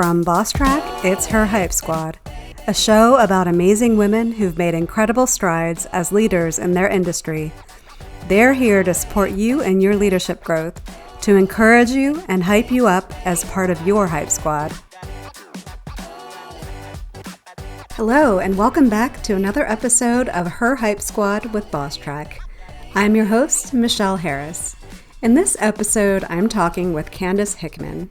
From Boss Track, it's Her Hype Squad, a show about amazing women who've made incredible strides as leaders in their industry. They're here to support you in your leadership growth, to encourage you and hype you up as part of your Hype Squad. Hello, and welcome back to another episode of Her Hype Squad with Boss Track. I'm your host, Michelle Harris. In this episode, I'm talking with Candis Hickman.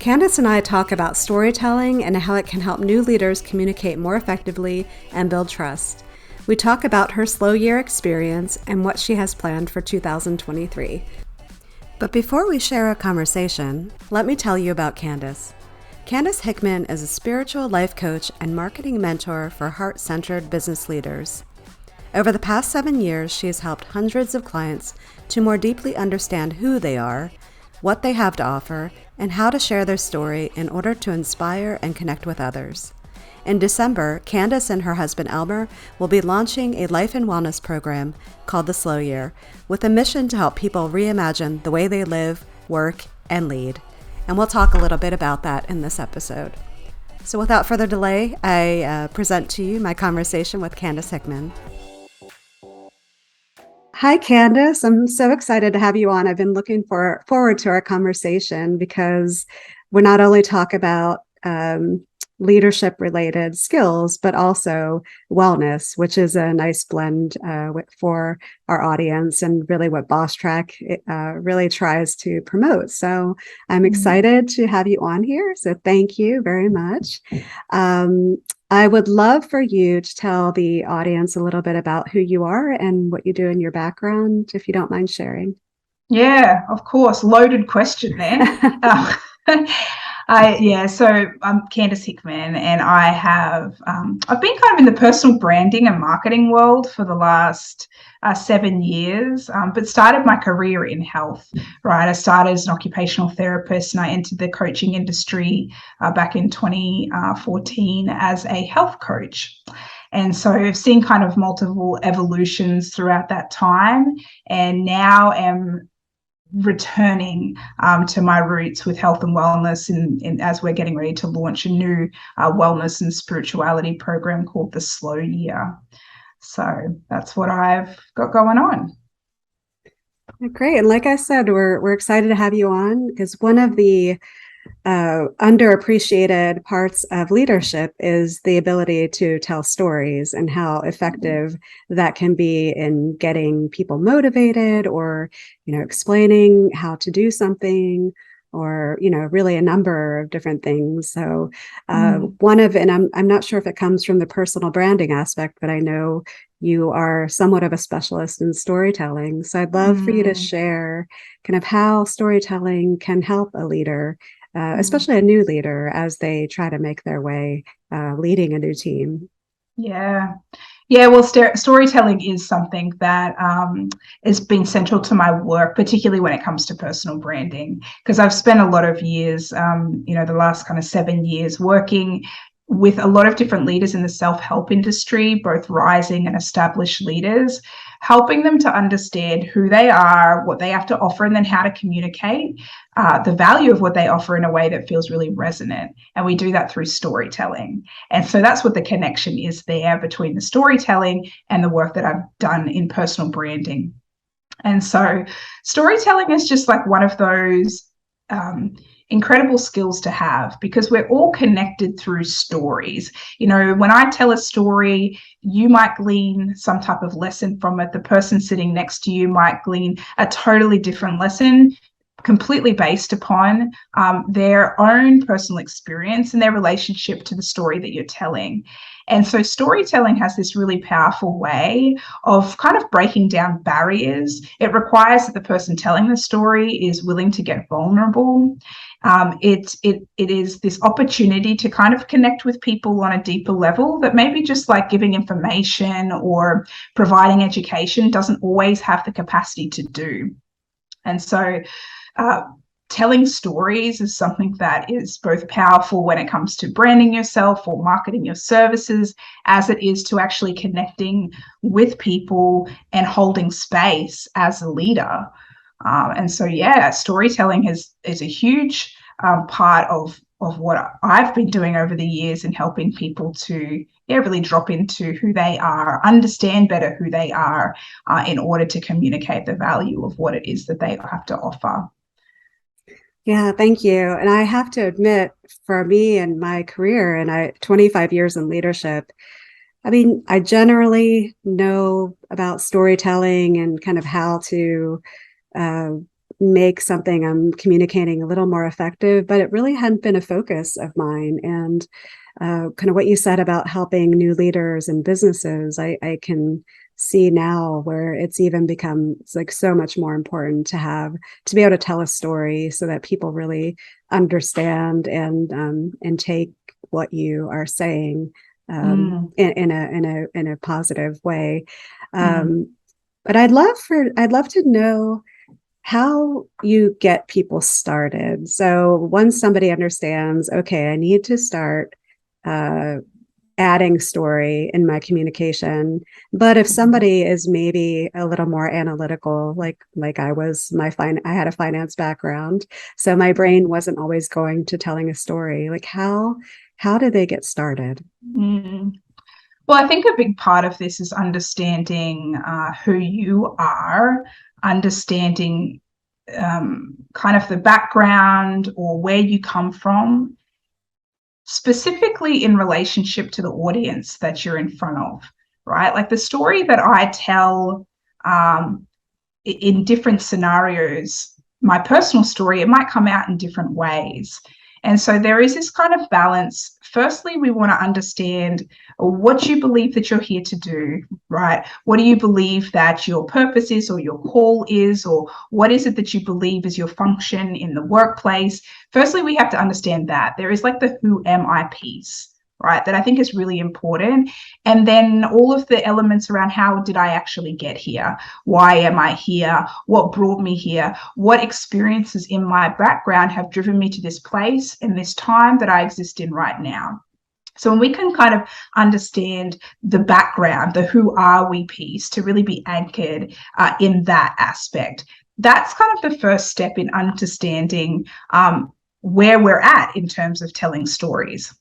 Candis and I talk about storytelling and how it can help new leaders communicate more effectively and build trust. We talk about her slow year experience and what she has planned for 2023. But before we share our conversation, let me tell you about Candis. Candis Hickman is a spiritual life coach and marketing mentor for heart-centered business leaders. Over the past 7 years, she has helped hundreds of clients to more deeply understand who they are, what they have to offer, and how to share their story in order to inspire and connect with others. In December, Candis and her husband Elmer will be launching a life and wellness program called The Slow Year, with a mission to help people reimagine the way they live, work, and lead. And we'll talk a little bit about that in this episode. So without further delay, I present to you my conversation with Candis Hickman. Hi, Candis. I'm so excited to have you on. I've been looking forward to our conversation because we not only talk about leadership-related skills, but also wellness, which is a nice blend for our audience and really what Boss Track really tries to promote. So I'm excited to have you on here. So thank you very much. I would love for you to tell the audience a little bit about who you are and what you do in your background, if you don't mind sharing. Yeah, of course. Loaded question there. So I'm Candis Hickman, and I've been kind of in the personal branding and marketing world for the last 7 years, but started my career in health, right? I started as an occupational therapist, and I entered the coaching industry back in 2014 as a health coach. And so I've seen kind of multiple evolutions throughout that time, and now am returning to my roots with health and wellness and as we're getting ready to launch a new wellness and spirituality program called The Slow Year. So that's what I've got going on. Great. And like I said, we're excited to have you on because one of the underappreciated parts of leadership is the ability to tell stories and how effective that can be in getting people motivated or, explaining how to do something or, really a number of different things. So I'm not sure if it comes from the personal branding aspect, but I know you are somewhat of a specialist in storytelling. So I'd love for you to share kind of how storytelling can help a leader, especially a new leader, as they try to make their way leading a new team. Yeah. Well, storytelling is something that has been central to my work, particularly when it comes to personal branding, because I've spent a lot of years, the last kind of 7 years working with a lot of different leaders in the self-help industry, both rising and established leaders, helping them to understand who they are, what they have to offer, and then how to communicate the value of what they offer in a way that feels really resonant. And we do that through storytelling. And so that's what the connection is there between the storytelling and the work that I've done in personal branding. And so storytelling is just like one of those incredible skills to have, because we're all connected through stories. When I tell a story, you might glean some type of lesson from it. The person sitting next to you might glean a totally different lesson, completely based upon their own personal experience and their relationship to the story that you're telling. And so storytelling has this really powerful way of kind of breaking down barriers. It requires that the person telling the story is willing to get vulnerable. It is this opportunity to kind of connect with people on a deeper level that maybe just like giving information or providing education doesn't always have the capacity to do. And so telling stories is something that is both powerful when it comes to branding yourself or marketing your services, as it is to actually connecting with people and holding space as a leader. And so, storytelling is a huge part of of what I've been doing over the years in helping people to really drop into who they are, understand better who they are, in order to communicate the value of what it is that they have to offer. Yeah, thank you. And I have to admit, for me and my career, and 25 years in leadership, I mean, I generally know about storytelling and kind of how to uh, make something I'm communicating a little more effective, but it really hadn't been a focus of mine. And kind of what you said about helping new leaders and businesses, I can see now where it's even become, it's like so much more important to be able to tell a story so that people really understand and take what you are saying in a positive way. But I'd love to know how you get people started. So once somebody understands, okay, I need to start uh, adding story in my communication. But if somebody is maybe a little more analytical, like I had a finance background, so my brain wasn't always going to telling a story. Like how do they get started? Well, I think a big part of this is understanding who you are, understanding kind of the background or where you come from, specifically in relationship to the audience that you're in front of, right? Like the story that I tell in different scenarios, my personal story, it might come out in different ways. And so there is this kind of balance. Firstly, we want to understand what you believe that you're here to do, right? What do you believe that your purpose is or your call is, or what is it that you believe is your function in the workplace? Firstly, we have to understand that. There is like the who am I piece, right? That I think is really important. And then all of the elements around how did I actually get here? Why am I here? What brought me here? What experiences in my background have driven me to this place and this time that I exist in right now? So when we can kind of understand the background, the who are we piece, to really be anchored in that aspect, that's kind of the first step in understanding where we're at in terms of telling stories.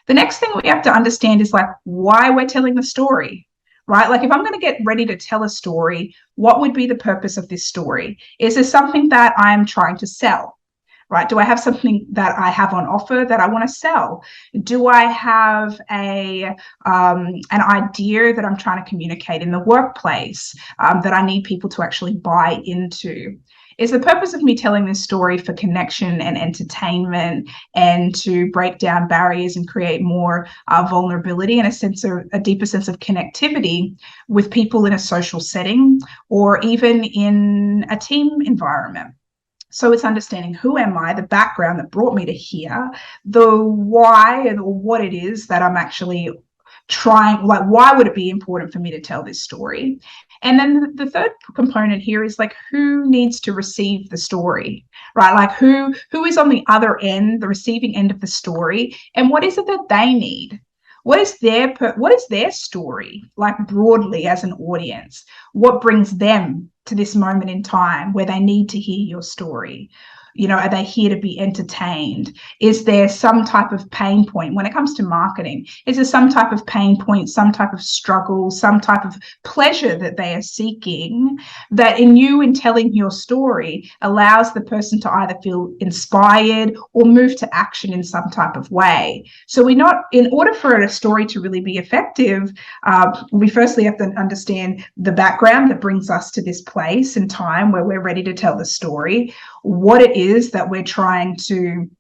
The next thing we have to understand is like why we're telling the story, right? Like if I'm going to get ready to tell a story, what would be the purpose of this story? Is there something that I'm trying to sell? Right? Do I have something that I have on offer that I want to sell? Do I have an idea that I'm trying to communicate in the workplace that I need people to actually buy into? Is the purpose of me telling this story for connection and entertainment and to break down barriers and create more vulnerability and a deeper sense of connectivity with people in a social setting or even in a team environment? So it's understanding who am I, the background that brought me to here, the why and what it is that I'm actually trying, like why would it be important for me to tell this story? And then the third component here is like who needs to receive the story, right? Like who is on the other end, the receiving end of the story, and what is it that they need? What is their story, like broadly as an audience? What brings them to this moment in time where they need to hear your story? You know, are they here to be entertained? Is there some type of pain point when it comes to marketing? Is there some type of pain point, some type of struggle, some type of pleasure that they are seeking that in telling your story allows the person to either feel inspired or move to action in some type of way? So in order for a story to really be effective, we firstly have to understand the background that brings us to this place and time where we're ready to tell the story, what it is that we're trying to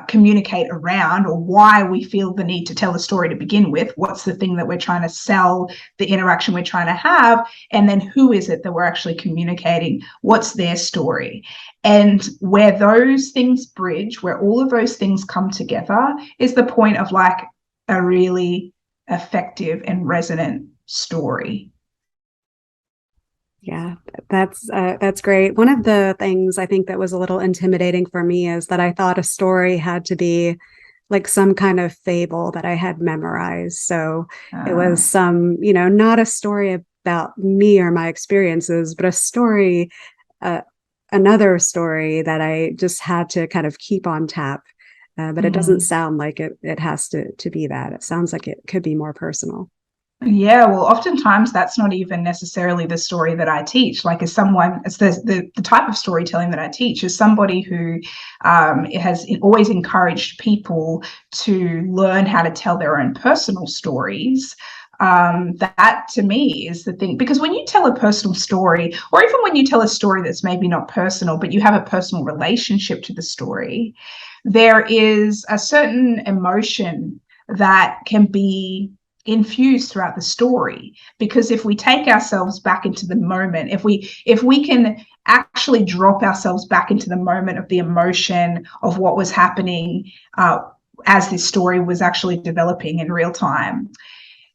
communicate around, or why we feel the need to tell a story to begin with. What's the thing that we're trying to sell, the interaction we're trying to have, and then who is it that we're actually communicating? What's their story? And where those things bridge, where all of those things come together, is the point of like a really effective and resonant story. Yeah, that's great. One of the things I think that was a little intimidating for me is that I thought a story had to be like some kind of fable that I had memorized. So it was not a story about me or my experiences, but a story, uh, another story that I just had to kind of keep on tap but it doesn't sound like it has to be that. It sounds like it could be more personal. Yeah, well, oftentimes that's not even necessarily the story that I teach. Like, as someone, it's the type of storytelling that I teach is somebody who has always encouraged people to learn how to tell their own personal stories. That to me is the thing, because when you tell a personal story, or even when you tell a story that's maybe not personal, but you have a personal relationship to the story, there is a certain emotion that can be infused throughout the story. Because if we take ourselves back into the moment, if we can actually drop ourselves back into the moment of the emotion of what was happening as this story was actually developing in real time,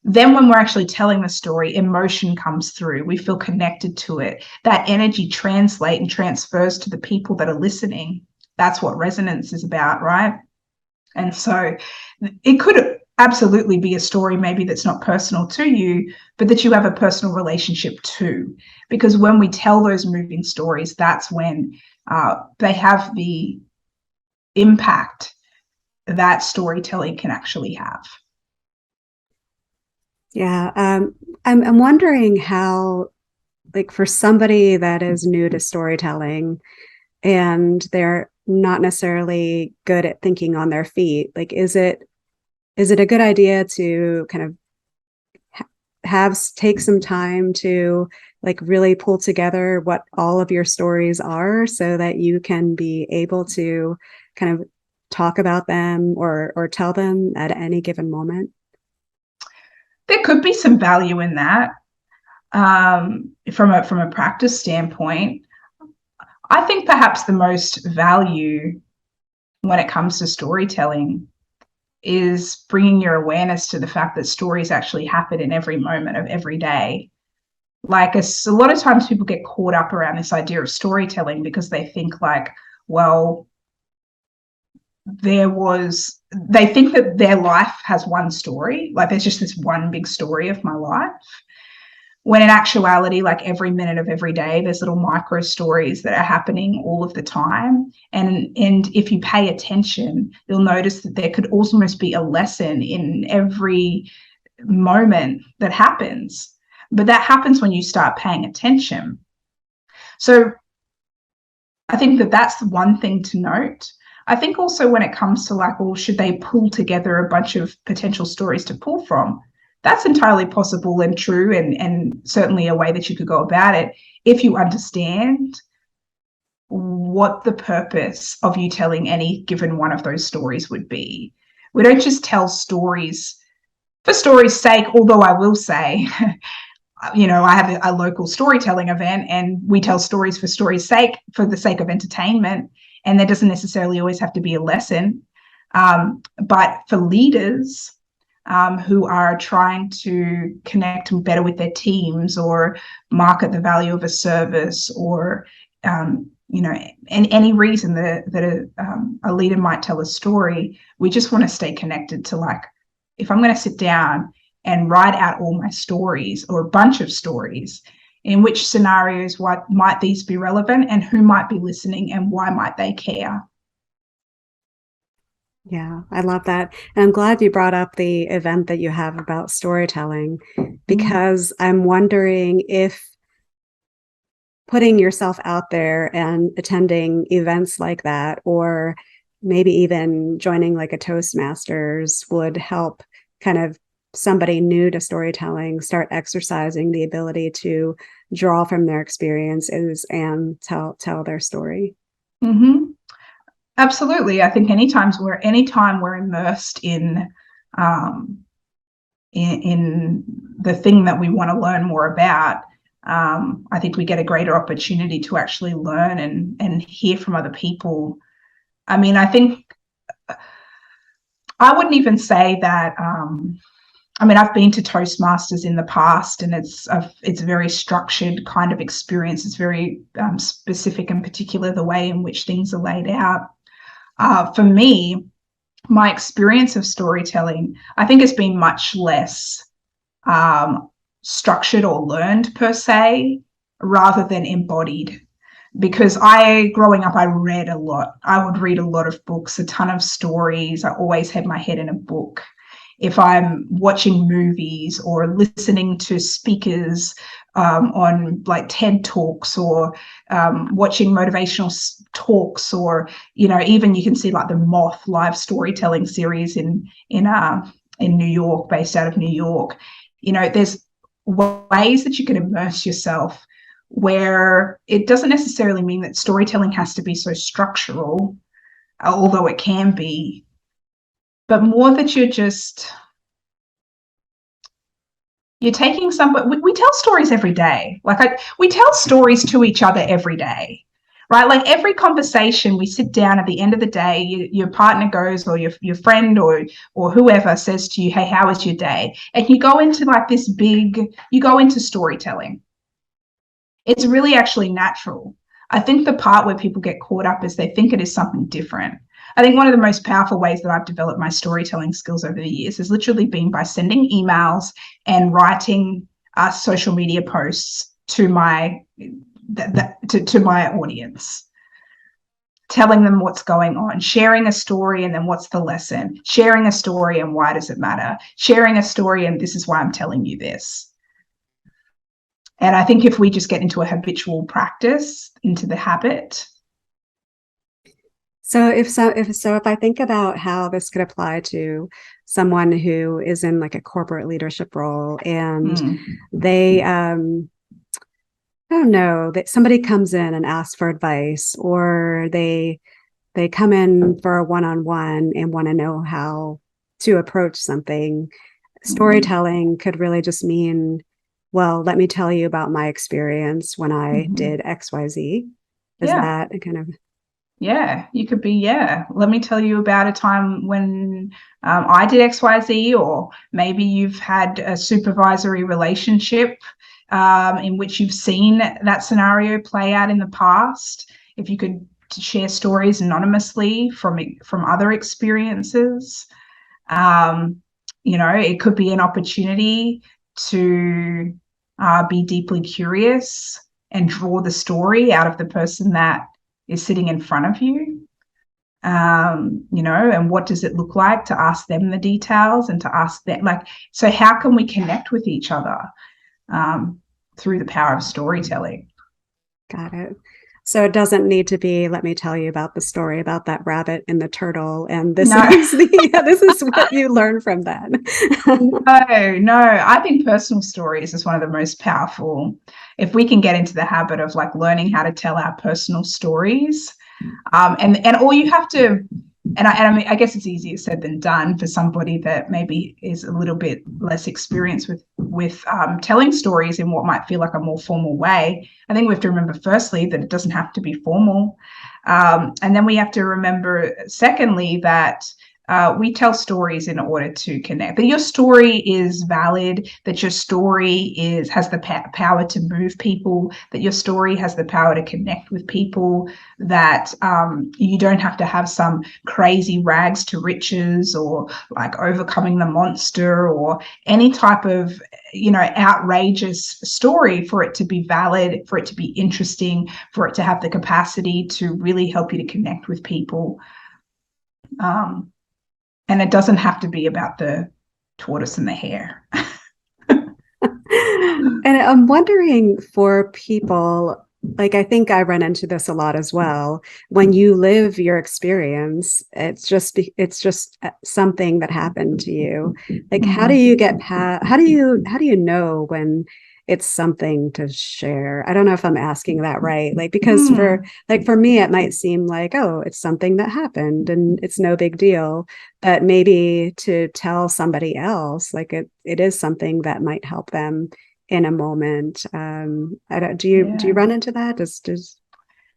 then when we're actually telling the story, emotion comes through. We feel connected to it. That energy translates and transfers to the people that are listening. That's what resonance is about, right? And so it could absolutely be a story maybe that's not personal to you, but that you have a personal relationship to. Because when we tell those moving stories, that's when they have the impact that storytelling can actually have. Yeah, I'm wondering how, like, for somebody that is new to storytelling and they're not necessarily good at thinking on their feet, like, is it a good idea to kind of take some time to like really pull together what all of your stories are so that you can be able to kind of talk about them or tell them at any given moment? There could be some value in that from a practice standpoint. I think perhaps the most value when it comes to storytelling is bringing your awareness to the fact that stories actually happen in every moment of every day. Like, a lot of times people get caught up around this idea of storytelling because they think like, well, they think that their life has one story, like there's just this one big story of my life, when in actuality, like every minute of every day, there's little micro stories that are happening all of the time. And if you pay attention, you'll notice that there could almost be a lesson in every moment that happens. But that happens when you start paying attention. So I think that that's the one thing to note. I think also when it comes to like, well, should they pull together a bunch of potential stories to pull from? That's entirely possible and true, and certainly a way that you could go about it if you understand what the purpose of you telling any given one of those stories would be. We don't just tell stories for story's sake, although I will say, I have a local storytelling event and we tell stories for story's sake, for the sake of entertainment. And there doesn't necessarily always have to be a lesson. But for leaders who are trying to connect better with their teams or market the value of a service, or, and any reason that a leader might tell a story, we just want to stay connected to, like, if I'm going to sit down and write out all my stories or a bunch of stories, in which scenarios might these be relevant, and who might be listening, and why might they care? Yeah, I love that. And I'm glad you brought up the event that you have about storytelling, because I'm wondering if putting yourself out there and attending events like that, or maybe even joining like a Toastmasters, would help kind of somebody new to storytelling start exercising the ability to draw from their experiences and tell their story. Mm-hmm. Absolutely. I think anytime we're immersed um, in the thing that we want to learn more about, I think we get a greater opportunity to actually learn and hear from other people. I mean, I think I wouldn't even say that. I mean, I've been to Toastmasters in the past, and it's a very structured kind of experience. It's very specific and particular, the way in which things are laid out. For me, my experience of storytelling, I think, has been much less structured or learned per se, rather than embodied. because growing up, I read a lot. I would read a lot of books, a ton of stories. I always had my head in a book. If I'm watching movies or listening to speakers on like TED Talks, or watching motivational talks, or, you know, even you can see like the Moth live storytelling series in New York, based out of New York. You know, there's ways that you can immerse yourself where it doesn't necessarily mean that storytelling has to be so structural, although it can be, but more that you're taking we tell stories every day. We tell stories to each other every day, right? Like every conversation, we sit down at the end of the day, your partner goes, or your friend or whoever says to you, hey, how was your day? And you go into like you go into storytelling. It's really actually natural. I think the part where people get caught up is they think it is something different. I think one of the most powerful ways that I've developed my storytelling skills over the years has literally been by sending emails and writing social media posts to my audience, telling them what's going on, sharing a story and then what's the lesson, sharing a story and why does it matter, sharing a story and this is why I'm telling you this. And I think if we just get into a habitual practice, into the habit. So if I think about how this could apply to someone who is in like a corporate leadership role, and they I don't know, that somebody comes in and asks for advice, or they come in for a one-on-one and want to know how to approach something. Storytelling could really just mean, well, let me tell you about my experience when I did XYZ. Is that kind of... Yeah, you could be, let me tell you about a time when I did XYZ, or maybe you've had a supervisory relationship in which you've seen that scenario play out in the past. If you could share stories anonymously from other experiences, you know, it could be an opportunity to be deeply curious and draw the story out of the person that is sitting in front of you, you know, and what does it look like to ask them the details and to ask them, like, so how can we connect with each other through the power of storytelling? Got it. So it doesn't need to be, let me tell you about the story about that rabbit and the turtle, and this this is what you learn from that. No. I think personal stories is one of the most powerful. If we can get into the habit of like learning how to tell our personal stories, and all you have to, and I mean, I guess it's easier said than done for somebody that maybe is a little bit less experienced with telling stories in what might feel like a more formal way. I think we have to remember, firstly, that it doesn't have to be formal. And then we have to remember, secondly, that we tell stories in order to connect, that your story is valid, that your story has the power to move people, that your story has the power to connect with people, that you don't have to have some crazy rags to riches, or like overcoming the monster, or any type of, you know, outrageous story for it to be valid, for it to be interesting, for it to have the capacity to really help you to connect with people. And it doesn't have to be about the tortoise and the hare. And I'm wondering, for people, like, I think I run into this a lot as well. When you live your experience, it's just something that happened to you. Like, how do you get past, how do you know when it's something to share? I don't know if I'm asking that right. Like, because for me, it might seem like, oh, it's something that happened and it's no big deal. But maybe to tell somebody else, like it is something that might help them in a moment. Do you run into that?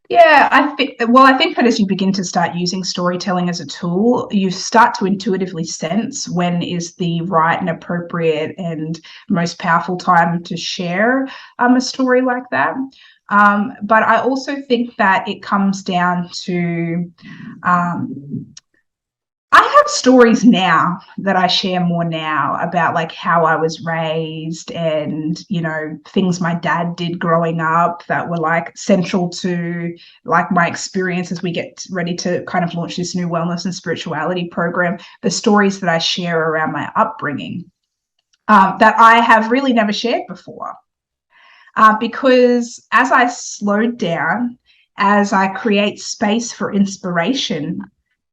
Yeah, I think that as you begin to start using storytelling as a tool, you start to intuitively sense when is the right and appropriate and most powerful time to share a story like that. But I also think that it comes down to I have stories now that I share more now about like how I was raised and, things my dad did growing up that were like central to like my experience as we get ready to kind of launch this new wellness and spirituality program, the stories that I share around my upbringing that I have really never shared before. Because as I slowed down, as I create space for inspiration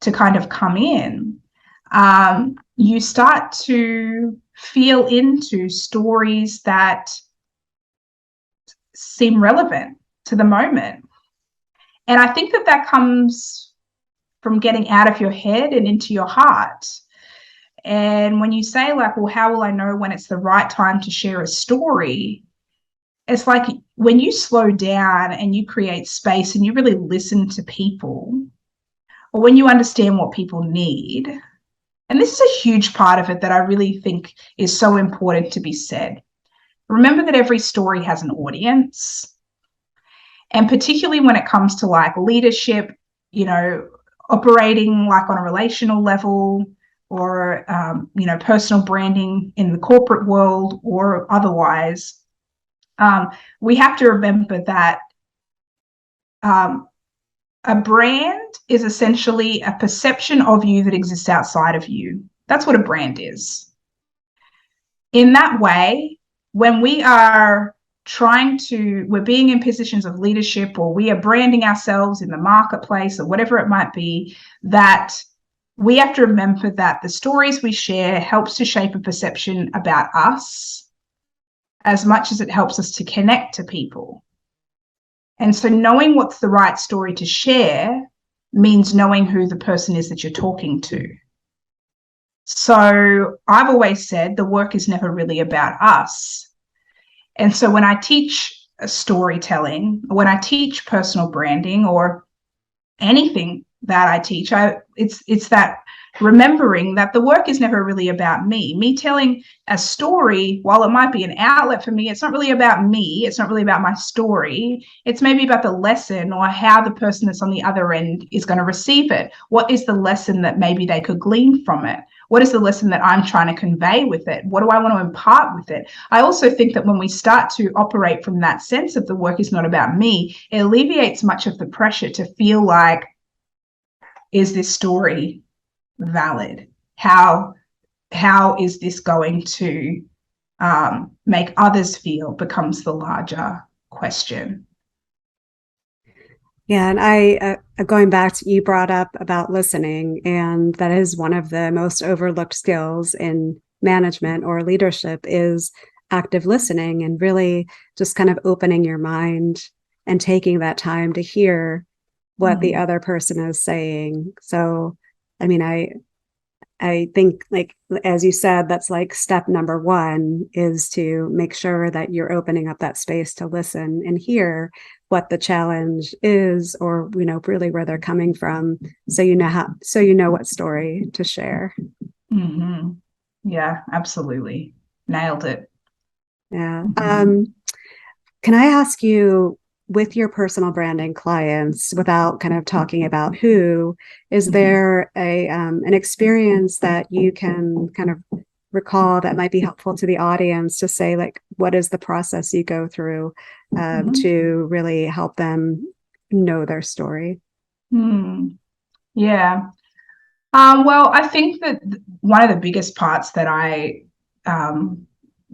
to kind of come in, you start to feel into stories that seem relevant to the moment. And I think that that comes from getting out of your head and into your heart. And when you say like, well, how will I know when it's the right time to share a story? It's like when you slow down and you create space and you really listen to people, or when you understand what people need. And this is a huge part of it that I really think is so important to be said. Remember that every story has an audience. And particularly when it comes to like leadership, operating like on a relational level, or, personal branding in the corporate world or otherwise, we have to remember that a brand is essentially a perception of you that exists outside of you. That's what a brand is. In that way, when we're being in positions of leadership, or we are branding ourselves in the marketplace or whatever it might be, that we have to remember that the stories we share helps to shape a perception about us as much as it helps us to connect to people. And so knowing what's the right story to share means knowing who the person is that you're talking to. So I've always said the work is never really about us. And so when I teach storytelling, when I teach personal branding or anything that I teach, it's that remembering that the work is never really about me. Me telling a story, while it might be an outlet for me, it's not really about me. It's not really about my story. It's maybe about the lesson or how the person that's on the other end is going to receive it. What is the lesson that maybe they could glean from it? What is the lesson that I'm trying to convey with it? What do I want to impart with it? I also think that when we start to operate from that sense of the work is not about me, it alleviates much of the pressure to feel like, is this story valid? How is this going to make others feel becomes the larger question. Yeah, and I going back to, you brought up about listening, and that is one of the most overlooked skills in management or leadership is active listening, and really just kind of opening your mind and taking that time to hear what the other person is saying. So, I mean, I think, like, as you said, that's like step number one, is to make sure that you're opening up that space to listen and hear what the challenge is, or, really where they're coming from. So you know what story to share. Mm-hmm. Yeah, absolutely. Nailed it. Yeah. Can I ask you, with your personal branding clients, without kind of talking about who, is there an experience that you can kind of recall that might be helpful to the audience to say, like, what is the process you go through to really help them know their story? Yeah. Well, I think that one of the biggest parts that I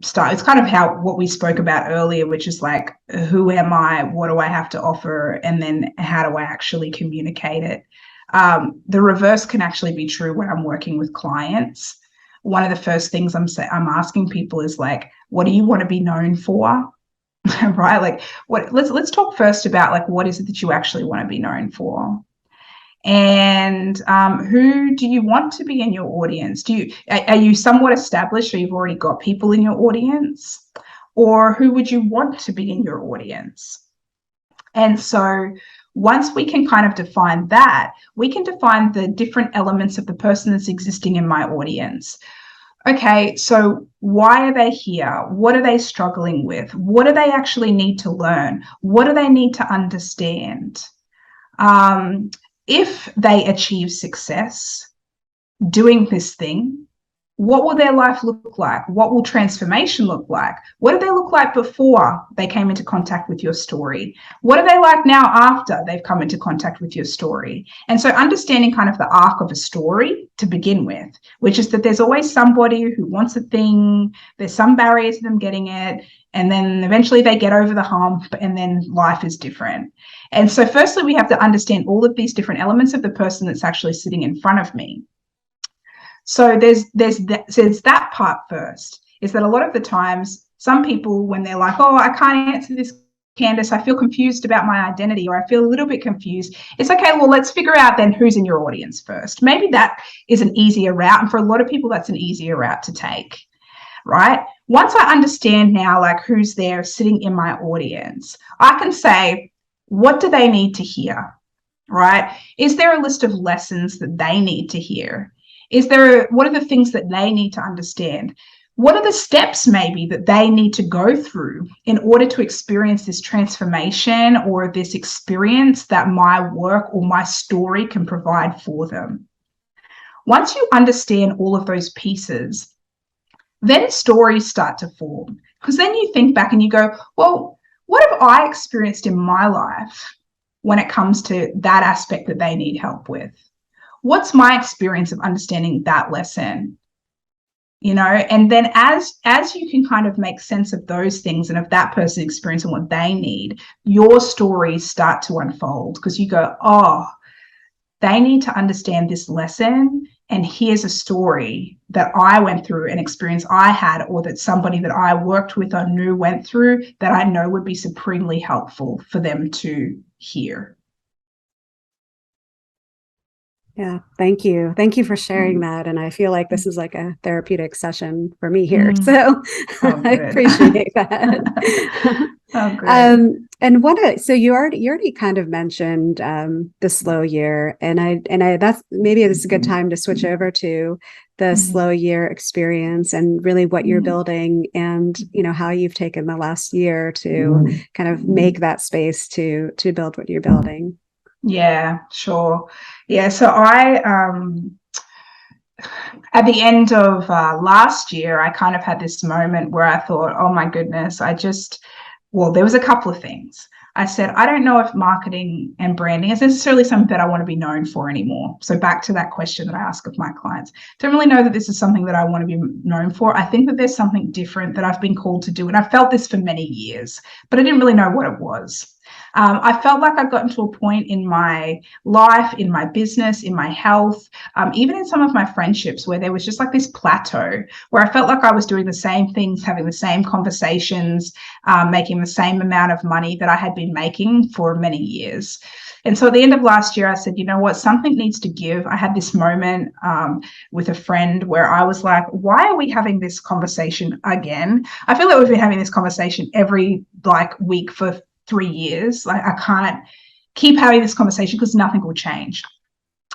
start, it's kind of what we spoke about earlier, which is like, who am I? What do I have to offer? And then how do I actually communicate it? The reverse can actually be true when I'm working with clients. One of the first things I'm asking people is like, what do you want to be known for? Right? Like, let's talk first about like, what is it that you actually want to be known for? And who do you want to be in your audience? Are you somewhat established, or you've already got people in your audience? Or who would you want to be in your audience? And so once we can kind of define that, we can define the different elements of the person that's existing in my audience. Okay, so why are they here? What are they struggling with? What do they actually need to learn? What do they need to understand? If they achieve success, doing this thing, what will their life look like? What will transformation look like? What did they look like before they came into contact with your story? What are they like now after they've come into contact with your story? And so understanding kind of the arc of a story to begin with, which is that there's always somebody who wants a thing, there's some barrier to them getting it, and then eventually they get over the hump, and then life is different. And so firstly, we have to understand all of these different elements of the person that's actually sitting in front of me. So there's that part first, is that a lot of the times some people, when they're like, oh, I can't answer this, Candis, I feel confused about my identity, or I feel a little bit confused. It's okay, well, let's figure out then who's in your audience first. Maybe that is an easier route. And for a lot of people, that's an easier route to take, right? Once I understand now, like, who's there sitting in my audience, I can say, what do they need to hear, right? Is there a list of lessons that they need to hear? What are the things that they need to understand? What are the steps maybe that they need to go through in order to experience this transformation or this experience that my work or my story can provide for them? Once you understand all of those pieces, then stories start to form. Because then you think back and you go, well, what have I experienced in my life when it comes to that aspect that they need help with? What's my experience of understanding that lesson? And then as you can kind of make sense of those things and of that person's experience and what they need, your stories start to unfold, because you go, oh, they need to understand this lesson, and here's a story that I went through, an experience I had, or that somebody that I worked with or knew went through, that I know would be supremely helpful for them to hear. Yeah, thank you. Thank you for sharing that. And I feel like this is like a therapeutic session for me here. So I appreciate that. Oh, great. And so you already kind of mentioned the slow year, and I that's maybe this is a good time to switch over to the slow year experience and really what you're building, and how you've taken the last year to kind of make that space to build what you're building. Yeah, sure. Yeah, so I at the end of last year, I kind of had this moment where I thought, oh my goodness, there was a couple of things. I said, I don't know if marketing and branding is necessarily something that I want to be known for anymore. So back to that question that I ask of my clients, don't really know that this is something that I want to be known for. I think that there's something different that I've been called to do. And I felt this for many years, but I didn't really know what it was. I felt like I'd gotten to a point in my life, in my business, in my health, even in some of my friendships, where there was just like this plateau where I felt like I was doing the same things, having the same conversations, making the same amount of money that I had been making for many years. And so at the end of last year, I said, you know what, something needs to give. I had this moment with a friend where I was like, why are we having this conversation again? I feel like we've been having this conversation every week for 3 years. Like, I can't keep having this conversation because nothing will change.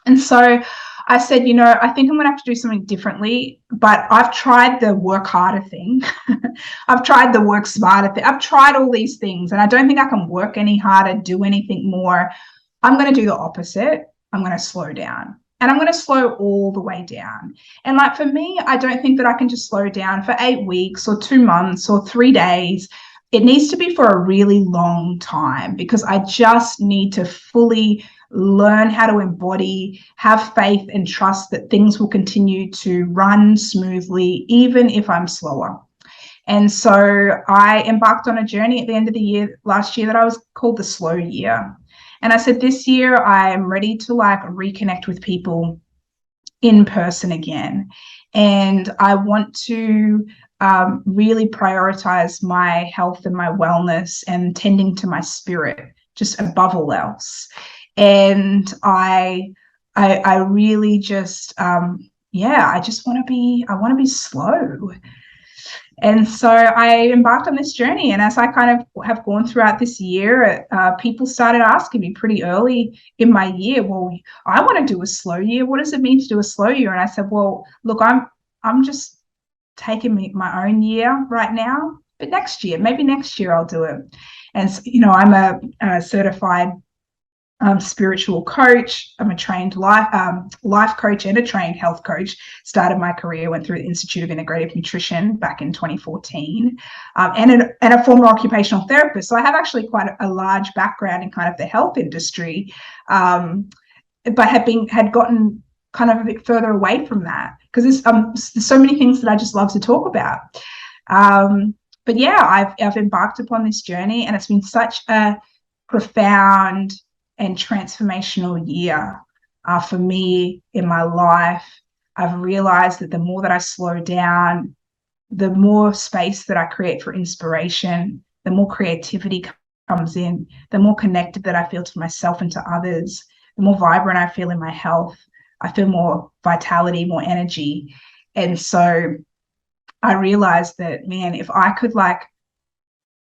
And so I said, I think I'm going to have to do something differently, but I've tried the work harder thing. I've tried the work smarter thing. I've tried all these things, and I don't think I can work any harder, do anything more. I'm going to do the opposite. I'm going to slow down. And I'm going to slow all the way down. And for me, I don't think that I can just slow down for 8 weeks or 2 months or 3 days. It needs to be for a really long time, because I just need to fully learn how to embody, have faith and trust that things will continue to run smoothly, even if I'm slower. And so I embarked on a journey at the end of the year, last year, that I was called the slow year. And I said, this year I'm ready to reconnect with people in person again. And I want to really prioritize my health and my wellness and tending to my spirit just above all else. And I really just I just want to be slow. And so I embarked on this journey. And as I kind of have gone throughout this year, people started asking me pretty early in my year, well, I want to do a slow year. What does it mean to do a slow year? And I said, well, look, I'm just taking my own year right now, but maybe next year I'll do it. And, I'm a certified spiritual coach. I'm a trained life coach and a trained health coach. Started my career, went through the Institute of Integrative Nutrition back in 2014, and a former occupational therapist. So I have actually quite a large background in kind of the health industry, but had gotten kind of a bit further away from that because there's so many things that I just love to talk about. But yeah, I've embarked upon this journey, and it's been such a profound and transformational year for me in my life. I've realized that the more that I slow down, the more space that I create for inspiration, the more creativity comes in, the more connected that I feel to myself and to others, the more vibrant I feel in my health. I feel more vitality, more energy. And so I realized that, man, if I could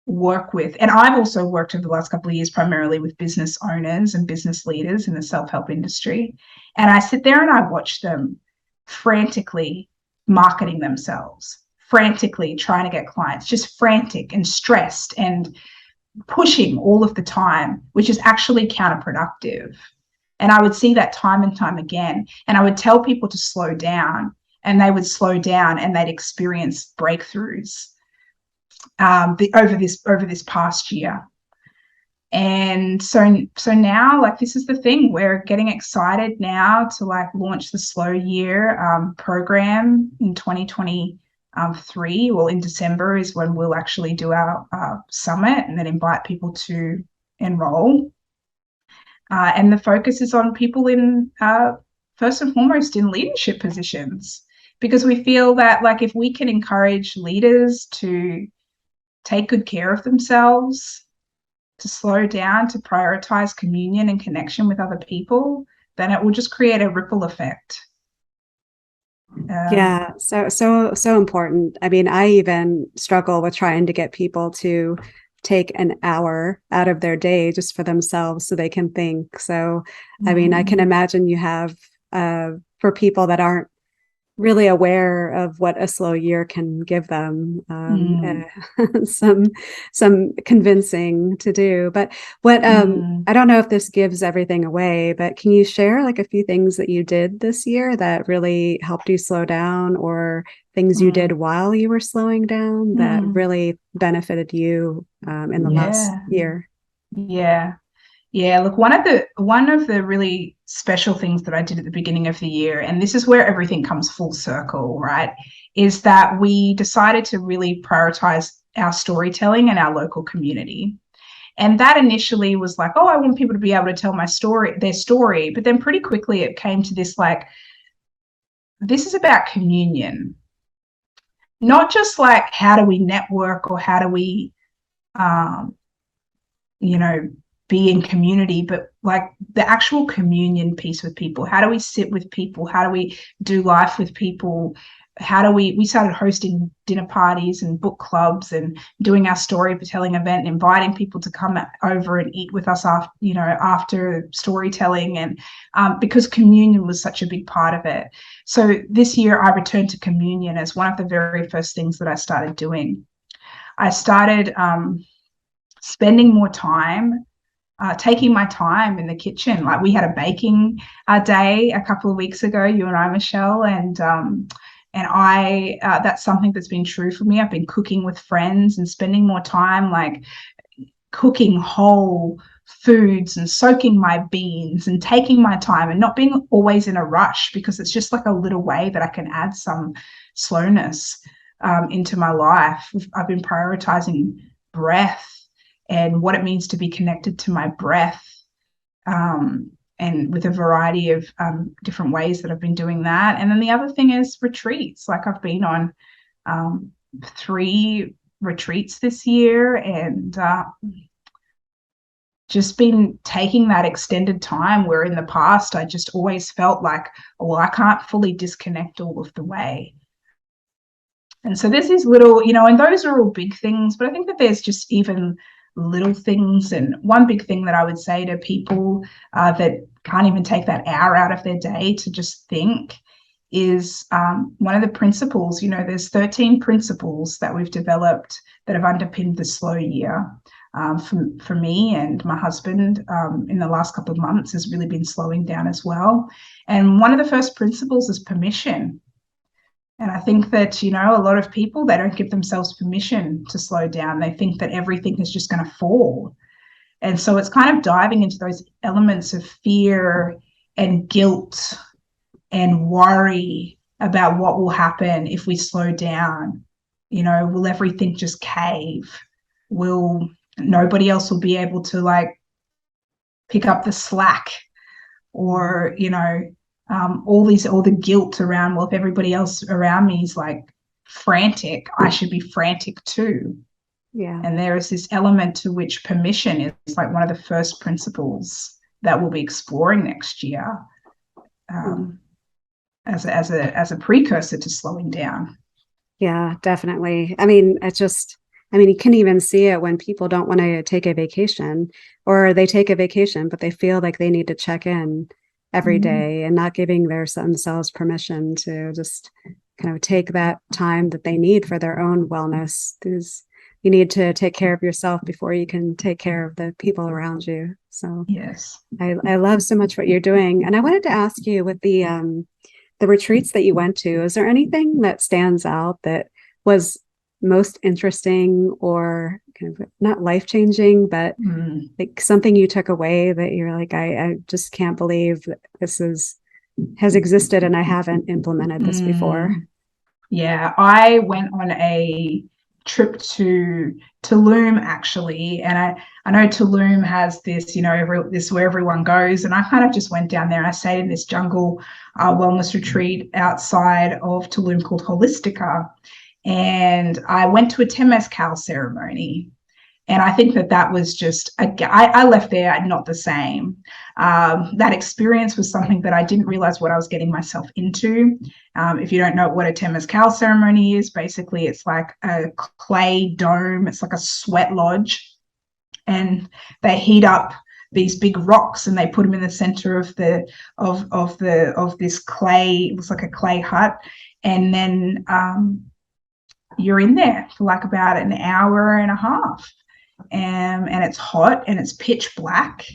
work with, and I've also worked over the last couple of years primarily with business owners and business leaders in the self-help industry, and I sit there and I watch them frantically marketing themselves, frantically trying to get clients, just frantic and stressed and pushing all of the time, which is actually counterproductive. And I would see that time and time again, and I would tell people to slow down, and they would slow down and they'd experience breakthroughs over this past year. And so now, this is the thing, we're getting excited now to launch the Slow Year program in 2023. Well, in December is when we'll actually do our summit and then invite people to enroll. And the focus is on people in first and foremost in leadership positions, because we feel that if we can encourage leaders to take good care of themselves, to slow down, to prioritize communion and connection with other people, then it will just create a ripple effect. Yeah, so important. I mean, I even struggle with trying to get people to take an hour out of their day just for themselves so they can think. So, I mean, I can imagine you have, for people that aren't really aware of what a slow year can give them, some convincing to do. But what I don't know if this gives everything away, but can you share a few things that you did this year that really helped you slow down, or things you did while you were slowing down that really benefited you in the last year? Yeah, look, one of the really special things that I did at the beginning of the year, and this is where everything comes full circle, right, is that we decided to really prioritize our storytelling and our local community. And that initially was I want people to be able to tell their story. But then pretty quickly it came to this, this is about communion, not just how do we network or how do we, be in community, but the actual communion piece with people. How do we sit with people? How do we do life with people? How do we started hosting dinner parties and book clubs and doing our storytelling event and inviting people to come over and eat with us after storytelling, and because communion was such a big part of it. So this year I returned to communion as one of the very first things that I started doing. I started spending more time, taking my time in the kitchen. We had a baking day a couple of weeks ago, you and I, Michelle, and I that's something that's been true for me. I've been cooking with friends and spending more time cooking whole foods and soaking my beans and taking my time and not being always in a rush, because it's just a little way that I can add some slowness into my life. I've been prioritizing breath and what it means to be connected to my breath, and with a variety of different ways that I've been doing that. And then the other thing is retreats. I've been on 3 retreats this year, and just been taking that extended time, where in the past I just always felt I can't fully disconnect all of the way. And so there's these little, and those are all big things, but I think that there's just even little things. And one big thing that I would say to people that can't even take that hour out of their day to just think is one of the principles. There's 13 principles that we've developed that have underpinned the Slow Year. for me and my husband in the last couple of months has really been slowing down as well. And one of the first principles is permission. And I think that, a lot of people, they don't give themselves permission to slow down. They think that everything is just going to fall. And so it's kind of diving into those elements of fear and guilt and worry about what will happen if we slow down. Will everything just cave? Will nobody else will be able to pick up the slack? Or, all the guilt around, well, if everybody else around me is frantic, I should be frantic too. Yeah. And there is this element to which permission is one of the first principles that we'll be exploring next year, as a precursor to slowing down. Yeah, definitely. I mean, you can even see it when people don't want to take a vacation, or they take a vacation, but they feel like they need to check in every day and not giving themselves permission to just kind of take that time that they need for their own wellness. You need to take care of yourself before you can take care of the people around you. So yes, I love so much what you're doing. And I wanted to ask you, with the retreats that you went to, is there anything that stands out that was most interesting, or kind of not life-changing, but like something you took away that you're like, I just can't believe that this has existed and I haven't implemented this before? Yeah, I went on a trip to Tulum, actually, and I know Tulum has this, this where everyone goes, and I kind of just went down there and I stayed in this jungle wellness retreat outside of Tulum called Holistica, and I went to a Temazcal ceremony. And I think that was just, I left there not the same. That experience was something that I didn't realize what I was getting myself into. If you don't know what a Temazcal ceremony is, basically it's like a clay dome. It's like a sweat lodge. And they heat up these big rocks and they put them in the center of this clay. It looks like a clay hut. And then you're in there for about an hour and a half. And it's hot and it's pitch black.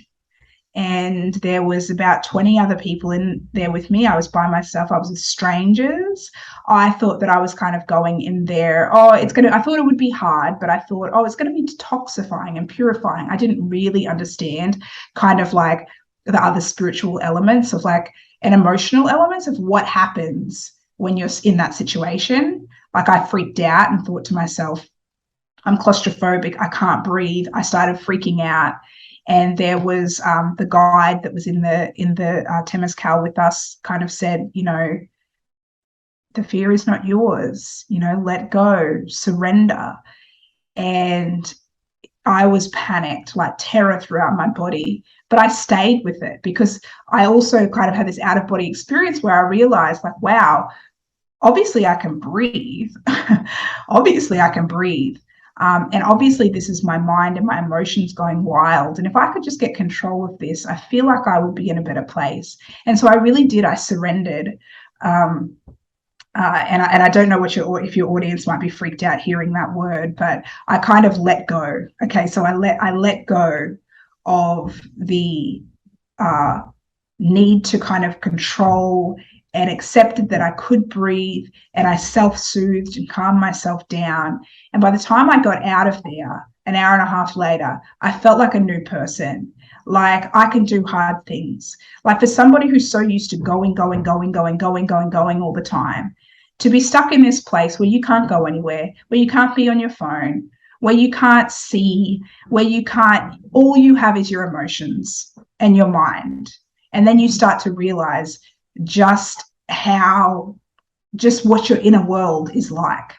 And there was about 20 other people in there with me. I was by myself. I was with strangers. I thought that I was kind of going in there. I thought it would be hard, but I thought, it's going to be detoxifying and purifying. I didn't really understand kind of the other spiritual elements of and emotional elements of what happens when you're in that situation. I freaked out and thought to myself, I'm claustrophobic. I can't breathe. I started freaking out. And there was the guide that was in the Temazcal with us kind of said, the fear is not yours, let go, surrender. And I was panicked, terror throughout my body, but I stayed with it because I also kind of had this out of body experience where I realized wow, obviously I can breathe. Obviously I can breathe. And obviously this is my mind and my emotions going wild. And if I could just get control of this, I feel like I would be in a better place. And so I really did. I surrendered. And I don't know if your audience might be freaked out hearing that word, but I kind of let go. Okay, so I let go of the need to kind of control, and accepted that I could breathe, and I self-soothed and calmed myself down. And by the time I got out of there, an hour and a half later, I felt like a new person. I can do hard things. For somebody who's so used to going all the time, to be stuck in this place where you can't go anywhere, where you can't be on your phone, where you can't see, all you have is your emotions and your mind. And then you start to realize just what your inner world is like.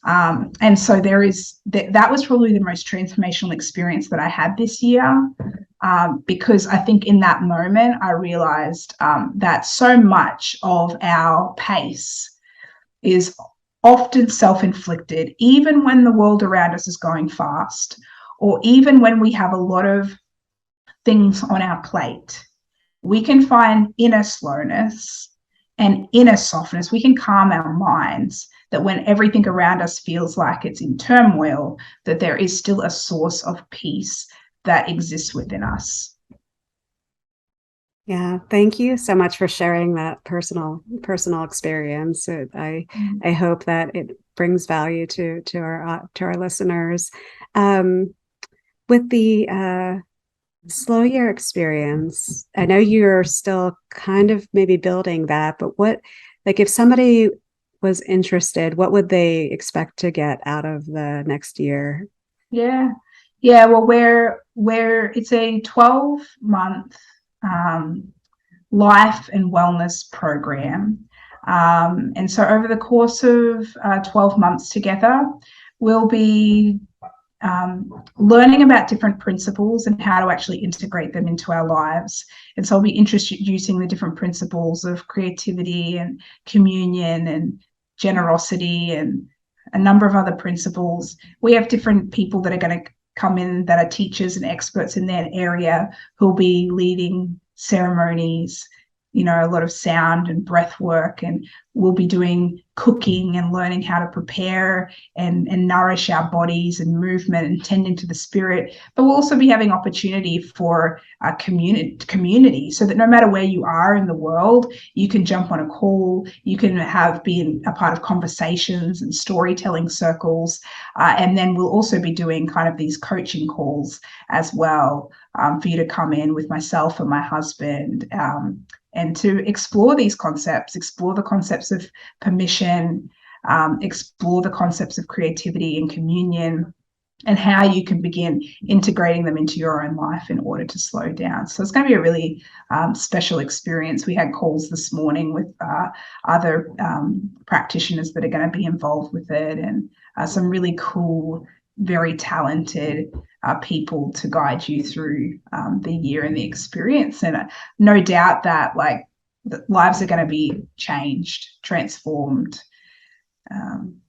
And so that was probably the most transformational experience that I had this year, because I think in that moment I realized that so much of our pace is often self-inflicted, even when the world around us is going fast, or even when we have a lot of things on our plate. We can find inner slowness and inner softness. We can calm our minds that when everything around us feels like it's in turmoil, that there is still a source of peace that exists within us. Yeah, thank you so much for sharing that personal experience. I hope that it brings value to our listeners. Um, with the slow year experience, I know you're still kind of maybe building that, but what, like, if somebody was interested, what would they expect to get out of the next year? Yeah, well, we're it's a 12-month life and wellness program. And so over the course of 12 months together, we'll be learning about different principles and how to actually integrate them into our lives. And so I'll be introducing the different principles of creativity and communion and generosity and a number of other principles. We have different people that are going to come in that are teachers and experts in their area who'll be leading ceremonies, a lot of sound and breath work, and we'll be doing cooking and learning how to prepare and nourish our bodies and movement and tending to the spirit. But we'll also be having opportunity for a community so that no matter where you are in the world, you can jump on a call, you can be a part of conversations and storytelling circles. And then we'll also be doing kind of these coaching calls as well, for you to come in with myself and my husband, and to explore these concepts, explore the concepts of permission, explore the concepts of creativity and communion, and how you can begin integrating them into your own life in order to slow down. So it's going to be a really special experience. We had calls this morning with other practitioners that are going to be involved with it, and some really cool, very talented people to guide you through the year and the experience. And no doubt that lives are going to be changed, transformed.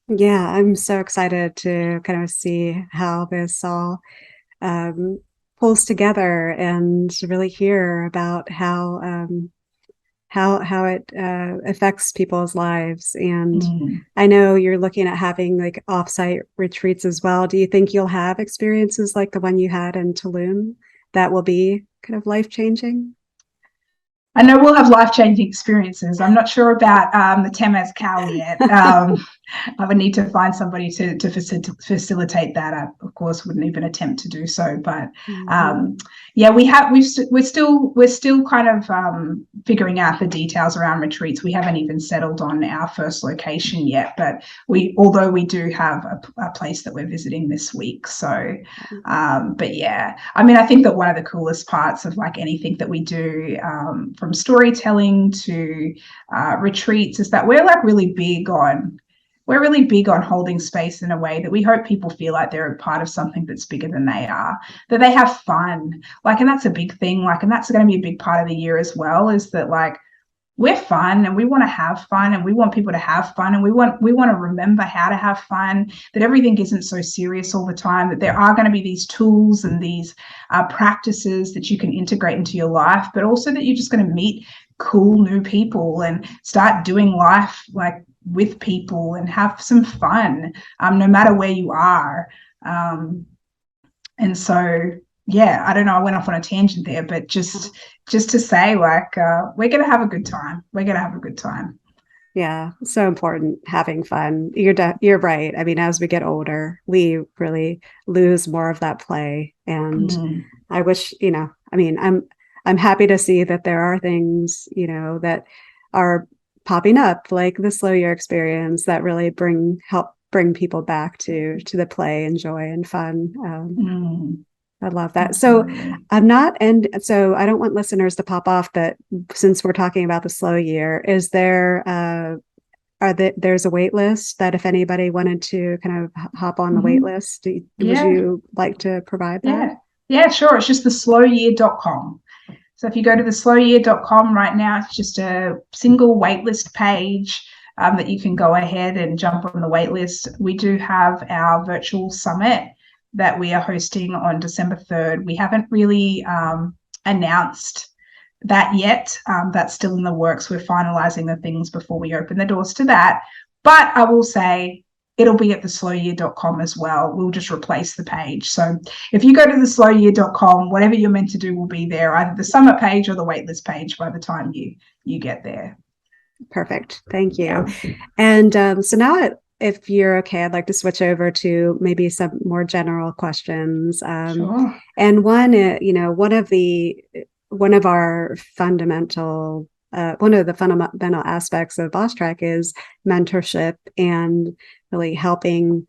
Yeah, I'm so excited to kind of see how this all pulls together and really hear about how it affects people's lives. And I know you're looking at having like offsite retreats as well. Do you think you'll have experiences like the one you had in Tulum that will be kind of life-changing? I know we'll have life-changing experiences. I'm not sure about the Temazcal yet. I would need to find somebody to facilitate that. I, of course, wouldn't even attempt to do so. But yeah, we're still kind of figuring out the details around retreats. We haven't even settled on our first location yet, but although we do have a place that we're visiting this week. So, but yeah, I mean, I think that one of the coolest parts of like anything that we do, from storytelling to retreats, is that we're really big on holding space in a way that we hope people feel like they're a part of something that's bigger than they are, that they have fun. And that's a big thing. And that's going to be a big part of the year as well, is that we're fun and we want to have fun and we want people to have fun, and we want to remember how to have fun, that everything isn't so serious all the time, that there are going to be these tools and these practices that you can integrate into your life, but also that you're just going to meet cool new people and start doing life with people and have some fun, no matter where you are. And so, yeah, I don't know, I went off on a tangent there, but just to say, we're going to have a good time. We're going to have a good time. Yeah, so important having fun. You're right. I mean, as we get older, we really lose more of that play. And I wish, I mean, I'm happy to see that there are things, that are popping up, like the slow year experience, that really help bring people back to the play and joy and fun. I love that. So so I don't want listeners to pop off, but since we're talking about the slow year, is there's a wait list that if anybody wanted to kind of hop on the wait list, would you like to provide that? Yeah, sure. It's just theslowyear.com. So if you go to theslowyear.com right now, it's just a single waitlist page that you can go ahead and jump on the waitlist. We do have our virtual summit that we are hosting on December 3rd. We haven't really announced that yet. That's still in the works. We're finalizing the things before we open the doors to that. But I will say it'll be at theslowyear.com as well. We'll just replace the page. So if you go to theslowyear.com, whatever you're meant to do will be there, either the summit page or the waitlist page by the time you get there. Perfect. Thank you. Yeah. And so now, if you're okay, I'd like to switch over to maybe some more general questions. Sure. And one, one of our fundamental one of the fundamental aspects of Boss Track is mentorship and really helping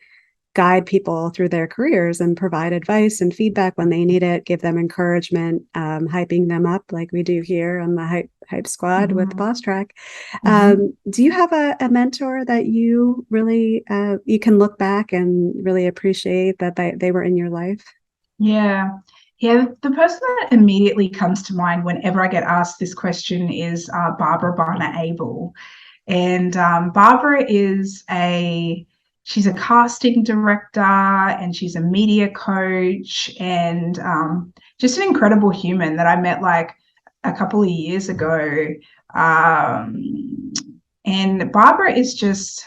guide people through their careers and provide advice and feedback when they need it, give them encouragement, hyping them up like we do here on the Hype Squad with Boss Track. Do you have a mentor that you really you can look back and really appreciate that they were in your life? Yeah. Yeah, the person that immediately comes to mind whenever I get asked this question is Barbara Barner Abel. And Barbara she's a casting director and she's a media coach and just an incredible human that I met like a couple of years ago. And Barbara is just,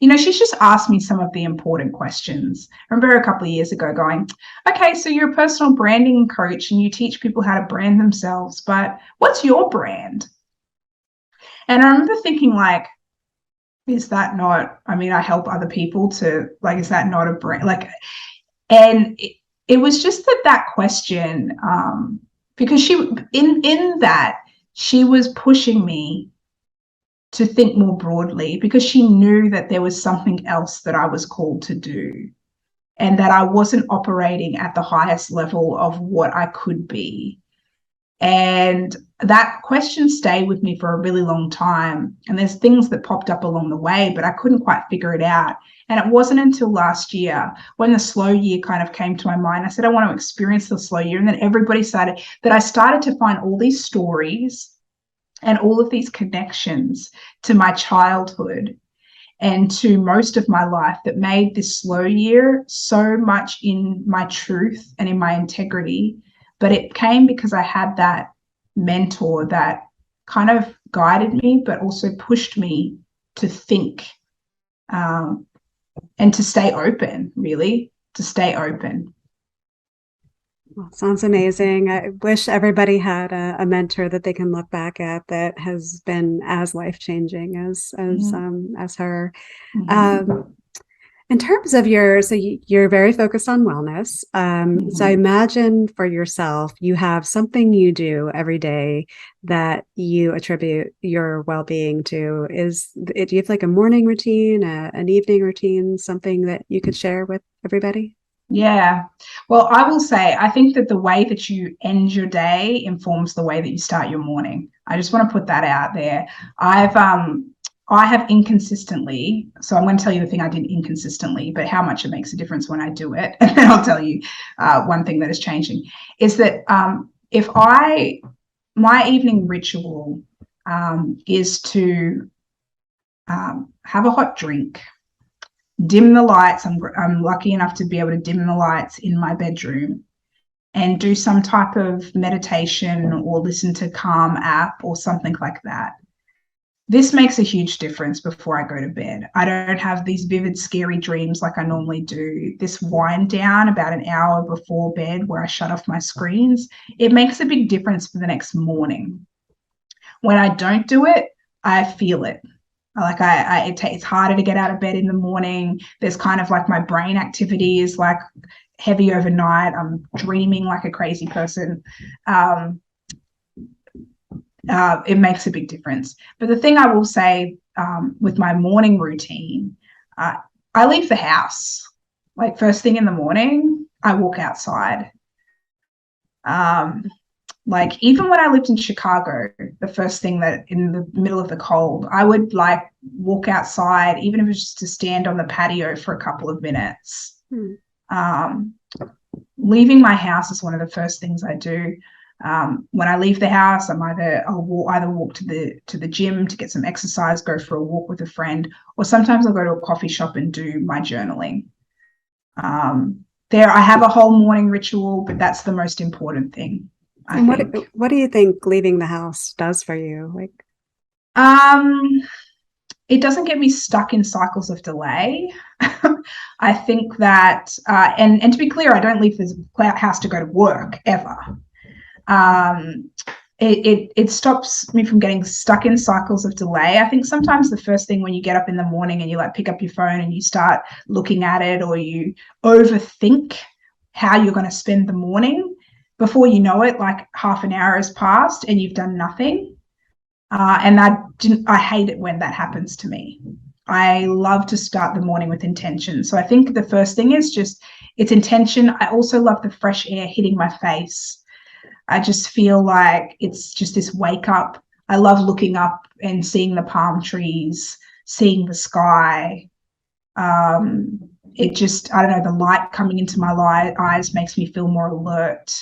she's just asked me some of the important questions. I remember a couple of years ago going, okay, so you're a personal branding coach and you teach people how to brand themselves, but what's your brand? And I remember thinking like, is that not, I help other people to like, is that not a brand? Like, and it was just that question, because in that she was pushing me to think more broadly because she knew that there was something else that I was called to do and that I wasn't operating at the highest level of what I could be. And that question stayed with me for a really long time. And there's things that popped up along the way, but I couldn't quite figure it out. And it wasn't until last year when the slow year kind of came to my mind. I said, I want to experience the slow year. And then I started to find all these stories and all of these connections to my childhood and to most of my life that made this slow year so much in my truth and in my integrity. But it came because I had that mentor that kind of guided me, but also pushed me to think and to stay open, really, to stay open. Well, sounds amazing. I wish everybody had a mentor that they can look back at that has been as life-changing as her. In terms of you're very focused on wellness. So I imagine for yourself, you have something you do every day that you attribute your well-being to. Do you have like a morning routine, an evening routine, something that you could share with everybody? Yeah. Well, I will say, I think that the way that you end your day informs the way that you start your morning. I just want to put that out there. I have inconsistently, so I'm going to tell you the thing I did inconsistently, but how much it makes a difference when I do it. And then I'll tell you one thing that is changing is that my evening ritual is to have a hot drink, dim the lights. I'm lucky enough to be able to dim the lights in my bedroom and do some type of meditation or listen to calm app or something like that. This makes a huge difference before I go to bed. I don't have these vivid, scary dreams like I normally do. This wind down about an hour before bed where I shut off my screens, it makes a big difference for the next morning. When I don't do it, I feel it. It's harder to get out of bed in the morning. There's kind of like my brain activity is like heavy overnight. I'm dreaming like a crazy person. It makes a big difference. But the thing I will say with my morning routine, I leave the house. Like first thing in the morning, I walk outside. Like even when I lived in Chicago, the first thing that in the middle of the cold, I would like walk outside, even if it was just to stand on the patio for a couple of minutes. Leaving my house is one of the first things I do. When I leave the house, I'll either walk to the gym to get some exercise, go for a walk with a friend, or sometimes I'll go to a coffee shop and do my journaling. I have a whole morning ritual, but that's the most important thing. And what do you think leaving the house does for you? Like, it doesn't get me stuck in cycles of delay. I think that, and to be clear, I don't leave this house to go to work ever. It stops me from getting stuck in cycles of delay. I think sometimes the first thing when you get up in the morning and you like pick up your phone and you start looking at it, or you overthink how you're going to spend the morning, before you know it, like half an hour has passed and you've done nothing. And I hate it when that happens to me. I love to start the morning with intention. So I think the first thing is just it's intention. I also love the fresh air hitting my face. I just feel like it's just this wake up. I love looking up and seeing the palm trees, seeing the sky. It just, I don't know, the light coming into my eyes makes me feel more alert.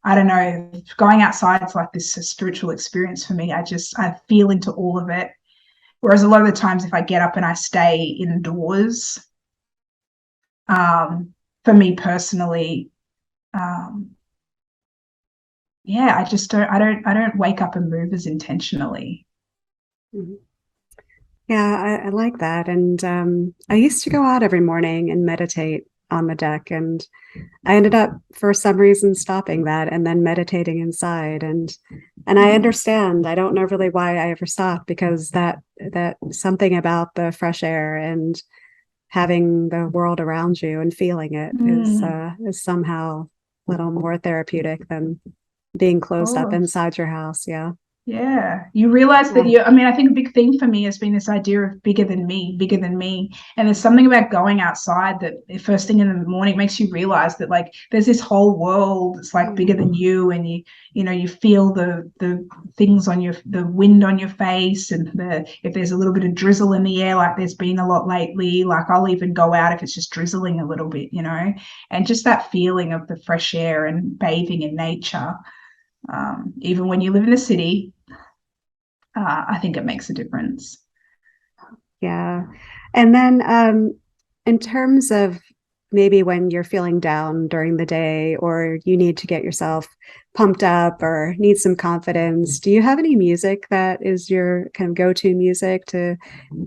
I don't know, going outside is like this spiritual experience for me. I feel into all of it. Whereas a lot of the times if I get up and I stay indoors, for me personally, yeah, I don't wake up and move as intentionally. Mhm. Yeah, I like that. And I used to go out every morning and meditate on the deck. And I ended up, for some reason, stopping that and then meditating inside. And I understand. I don't know really why I ever stopped, because that something about the fresh air and having the world around you and feeling it is somehow a little more therapeutic than being Of closed up course. inside your house. Yeah. Yeah, you realize that Yeah. I mean, I think a big thing for me has been this idea of bigger than me, bigger than me. And there's something about going outside that the first thing in the morning makes you realize that like there's this whole world that's like bigger than you. And you feel the things on the wind on your face, and if there's a little bit of drizzle in the air, like there's been a lot lately, like I'll even go out if it's just drizzling a little bit, and just that feeling of the fresh air and bathing in nature. Even when you live in the city, I think it makes a difference. Yeah. And then in terms of maybe when you're feeling down during the day, or you need to get yourself pumped up or need some confidence, do you have any music that is your kind of go-to music to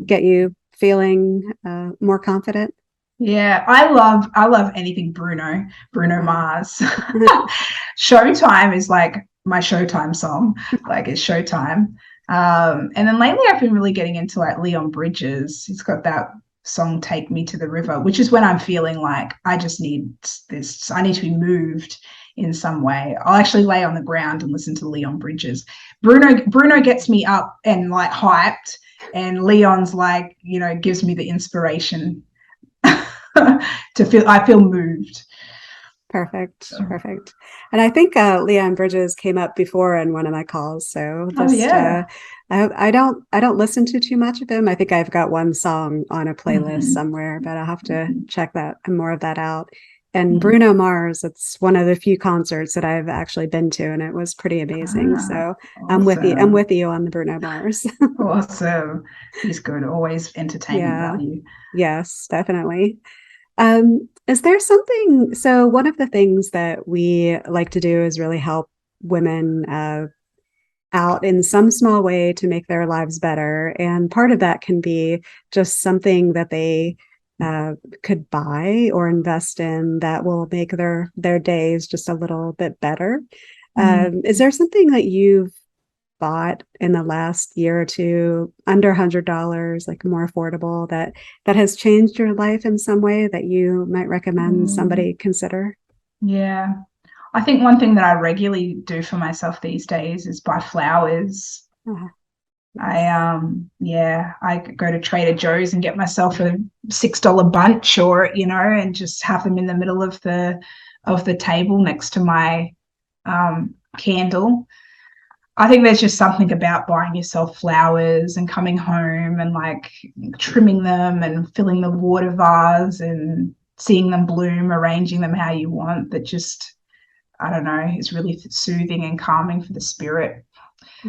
get you feeling more confident? Yeah, I love anything Bruno Mars. Showtime is like my Showtime song, like it's Showtime. And then lately I've been really getting into like Leon Bridges. He's got that song Take Me to the River, which is when I'm feeling like I just need this, I need to be moved in some way. I'll actually lay on the ground and listen to Leon Bridges. Bruno gets me up and like hyped, and Leon's like, gives me the inspiration I feel moved. Perfect, So, perfect. And I think Leon Bridges came up before in one of my calls. So oh just yeah. I don't listen to too much of him. I think I've got one song on a playlist Mm-hmm. somewhere, but I'll have to check that more of that out. And Mm-hmm. Bruno Mars, it's one of the few concerts that I've actually been to, and it was pretty amazing. Ah, So I'm with you. I'm awesome. with you on the Bruno Mars. Awesome. He's good. Always entertainment Yeah. value. Yes, definitely. Is there something? So one of the things that we like to do is really help women out in some small way to make their lives better. And part of that can be just something that they could buy or invest in that will make their days just a little bit better. Mm. Is there something that you've bought in the last year or two under $100, like more affordable, that has changed your life in some way that you might recommend Mm. somebody consider? Yeah. I think one thing that I regularly do for myself these days is buy flowers. Ah, I yes. yeah, I go to Trader Joe's and get myself a $6 bunch, or and just have them in the middle of the table next to my candle. I think there's just something about buying yourself flowers and coming home and like trimming them and filling the water vase and seeing them bloom, arranging them how you want, that just, I don't know, is really soothing and calming for the spirit.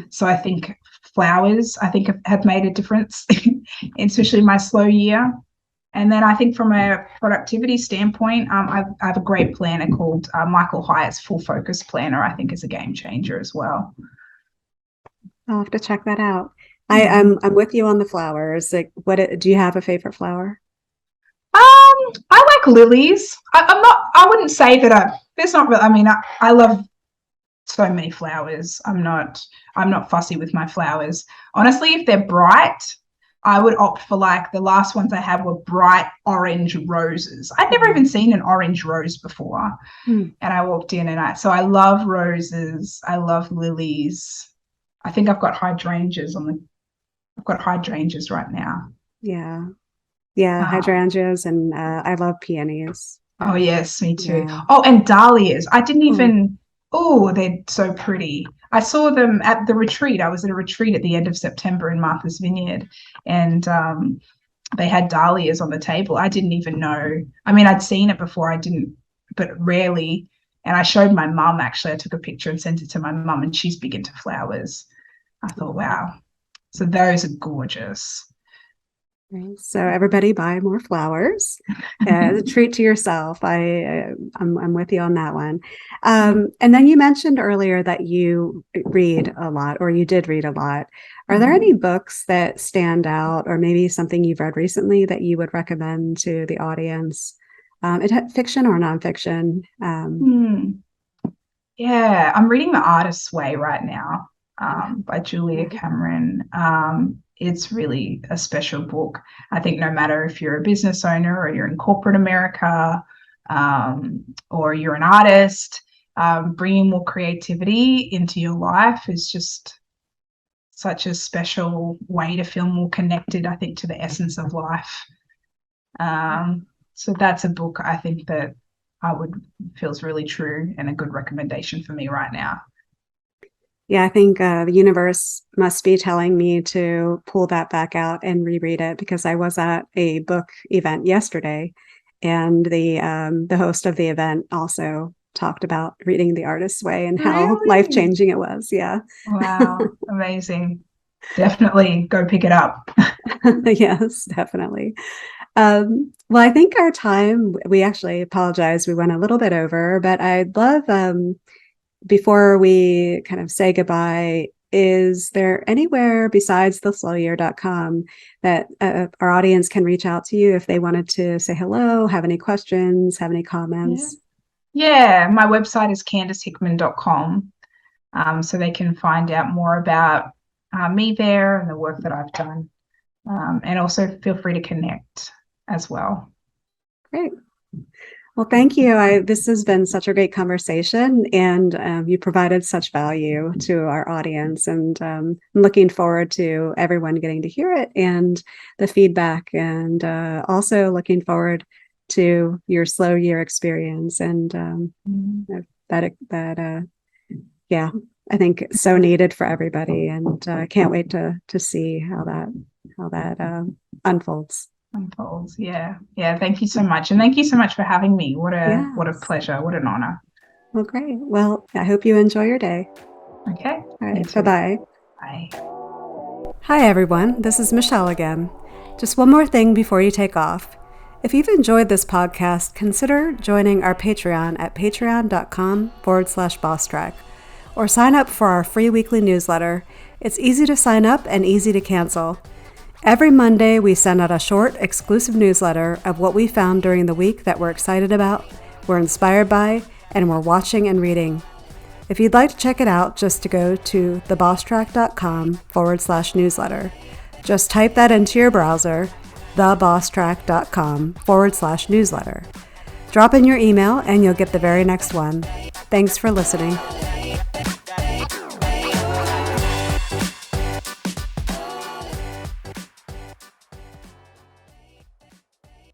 So I think flowers, I think have made a difference, especially in my slow year. And then I think from a productivity standpoint, I have a great planner called Michael Hyatt's Full Focus Planner. I think is a game changer as well. I'll have to check that out. I'm with you on the flowers. Like, do you have a favorite flower? I like lilies. I'm not. I wouldn't say that there's not really. I mean, I love so many flowers. I'm not fussy with my flowers. Honestly, if they're bright, I would opt for, like, the last ones I had were bright orange roses. I'd never even seen an orange rose before. And I walked in and so I love roses. I love lilies. I think I've got hydrangeas right now. Yeah. Yeah, hydrangeas, and I love peonies. Oh, yes, me too. Yeah. Oh, and dahlias. I didn't even, they're so pretty. I saw them at the retreat. I was at a retreat at the end of September in Martha's Vineyard, and they had dahlias on the table. I didn't even know. I mean, I'd seen it before. But rarely. And I showed my mum, actually. I took a picture and sent it to my mum, and she's big into flowers. I thought, wow. So those are gorgeous. So everybody buy more flowers. A treat to yourself. I'm with you on that one. And then you mentioned earlier that you read a lot, or you did read a lot. Are there any books that stand out, or maybe something you've read recently that you would recommend to the audience? Fiction or nonfiction? Yeah, I'm reading The Artist's Way right now, by Julia Cameron. It's really a special book. I think no matter if you're a business owner or you're in corporate America, or you're an artist, bringing more creativity into your life is just such a special way to feel more connected, I think, to the essence of life. So that's a book I think that feels really true and a good recommendation for me right now. Yeah, I think the universe must be telling me to pull that back out and reread it, because I was at a book event yesterday, and the host of the event also talked about reading The Artist's Way and how life-changing it was. Yeah. Wow. Amazing. Definitely go pick it up. Yes, definitely. Well, I think our time, we actually apologize. We went a little bit over, but I'd love, before we kind of say goodbye, is there anywhere besides theslowyear.com that our audience can reach out to you if they wanted to say hello, have any questions, have any comments? Yeah, my website is candishickman.com. So they can find out more about me there and the work that I've done. And also feel free to connect as well. Great. Well, thank you. This has been such a great conversation, and you provided such value to our audience, and I'm looking forward to everyone getting to hear it and the feedback, and also looking forward to your slow year experience, and yeah, I think so needed for everybody, and can't wait to see how that unfolds. Yeah. Thank you so much, and thank you so much for having me. What a pleasure. What an honor. Well, great. Well, I hope you enjoy your day. Okay. All right. Bye-bye. Bye. Hi, everyone. This is Michelle again. Just one more thing before you take off. If you've enjoyed this podcast, consider joining our Patreon at patreon.com/BossTrack, or sign up for our free weekly newsletter. It's easy to sign up and easy to cancel. Every Monday, we send out a short, exclusive newsletter of what we found during the week that we're excited about, we're inspired by, and we're watching and reading. If you'd like to check it out, just to go to thebosstrack.com/newsletter. Just type that into your browser, thebosstrack.com/newsletter. Drop in your email and you'll get the very next one. Thanks for listening.